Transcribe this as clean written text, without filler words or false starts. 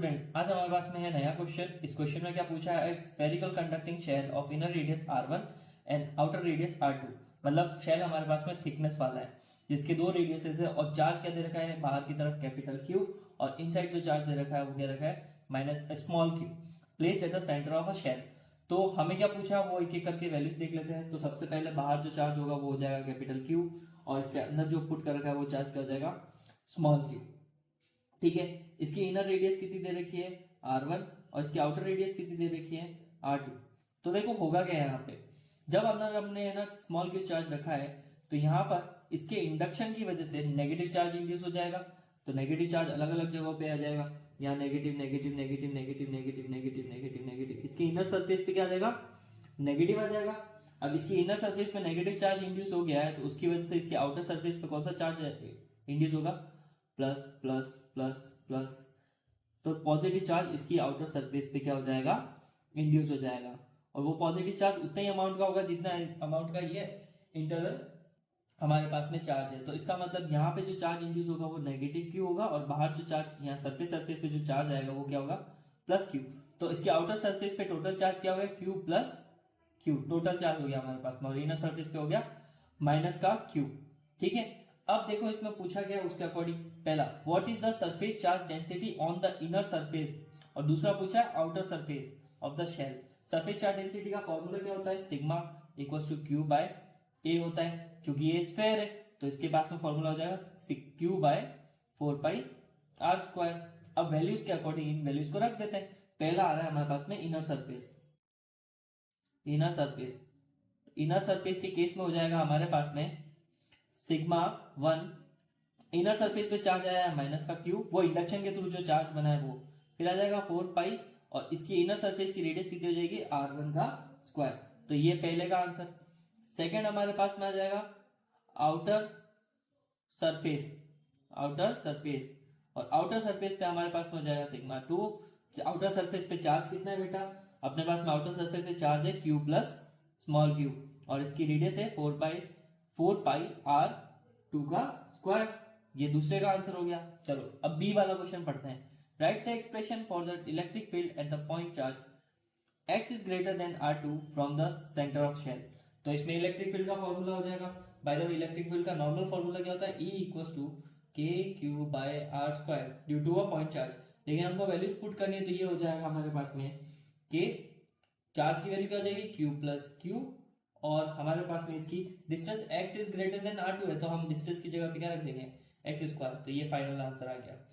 Students, आज हमारे पास में है नया क्वेश्चन। इस क्वेश्चन में क्या पूछा है, spherical conducting shell of inner radius r1 and outer radius r2। मतलब शेल हमारे पास में थिकनेस वाला है जिसके दो रेडियसेस है और चार्ज क्या दे रखा है, बाहर की तरफ कैपिटल Q और इनसाइड जो चार्ज दे रखा है वो क्या रखा है, minus small q, placed at the centre of a shell. तो हमें क्या पूछा वो एक एक करके वैल्यूज देख लेते हैं। तो सबसे पहले बाहर जो चार्ज होगा वो हो जाएगा कैपिटल Q और इसके अंदर जो पुट कर रखा है वो चार्ज क्या हो जाएगा, स्मॉल q। ठीक है, इसकी इनर रेडियस कितनी दे रखी है r1 और इसकी आउटर रेडियस कितनी दे रखी है r2। तो देखो होगा क्या यहाँ पे, जब अंदर हमने है ना स्मॉल क्यू चार्ज रखा है तो यहाँ पर इसके इंडक्शन की वजह से नेगेटिव चार्ज इंड्यूस हो जाएगा। तो नेगेटिव चार्ज अलग अलग जगहों पे आ जाएगा, यहाँ negative negative negative negative negative negative negative negative, इसकी इनर सरफेस पे क्या आ जाएगा, नेगेटिव आ जाएगा। अब इसकी इनर सरफेस पे नेगेटिव चार्ज इंड्यूस हो गया है तो उसकी वजह से इसकी आउटर सरफेस पे कौन सा चार्ज इंड्यूस होगा, प्लस प्लस प्लस प्लस। तो पॉजिटिव चार्ज इसकी आउटर सरफेस पे क्या हो जाएगा, इंड्यूस हो जाएगा। और वो पॉजिटिव चार्ज उतना ही अमाउंट का होगा जितना अमाउंट का ये इंटरनल हमारे पास में चार्ज है। तो इसका मतलब यहाँ पे जो चार्ज इंड्यूस होगा वो नेगेटिव क्यू होगा और बाहर जो चार्ज यहाँ सरफेस पे जो चार्ज आएगा वो क्या होगा, प्लस क्यू। तो इसके आउटर सरफेस पे टोटल चार्ज क्या हो गया, Q plus Q, total charge हो गया हमारे पास में। और इनर सरफेस पे हो गया माइनस का क्यू। ठीक है, अब देखो इसमें पूछा गया उसके अकॉर्डिंग, पहला what is the surface charge density on the inner surface और दूसरा पूछा outer surface of the shell. Surface charge density का फॉर्मूला क्या होता है, sigma equals to Q by A होता है। चूंकि ये स्फेयर है तो इसके पास में फॉर्मूला हो जाएगा q by 4 pi r square. अब वैल्यूज के अकॉर्डिंग इन वैल्यूज को रख देते हैं। पहला आ रहा है हमारे पास में inner surface, inner surface, inner surface के केस में हो जाएगा हमारे पास में सिग्मा 1, इनर सरफेस पे चार्ज आया है माइनस का क्यू, वो इंडक्शन के थ्रू जो चार्ज बना है वो, फिर आ जाएगा 4 पाई और इसकी इनर सरफेस की रेडियस कितनी हो जाएगी, r1 का स्क्वायर। तो ये पहले का आंसर। सेकंड हमारे पास में आ जाएगा आउटर सरफेस, आउटर सरफेस, और आउटर सरफेस पे हमारे पास में हो जाएगा सिग्मा 2। आउटर सरफेस पे चार्ज कितना है बेटा, अपने पास में आउटर सरफेस पे चार्ज है क्यू प्लस स्मॉल क्यू और इसकी रेडियस है 4 पाई r2 का स्क्वायर। ये दूसरे का आंसर हो गया। चलो अब बी वाला क्वेश्चन पढ़ते हैं। Write the expression for the electric field at the point charge x is greater than r2 from the centre of shell. तो इसमें इलेक्ट्रिक फील्ड का फॉर्मूला हो जाएगा, by the way electric field का normal formula क्या होता है, E equals to k q by r square due to a point charge. लेकिन हमको वैल्यूज पुट करनी है तो ये हो जाएगा हमारे पास में के चार्ज की वैल्यू क्या हो जाएगी, क्यू प्लस क्यू, और हमारे पास में इसकी distance x is greater than r2 है तो हम डिस्टेंस की जगह पे क्या रख देंगे, x स्क्वायर। तो ये फाइनल आंसर आ गया।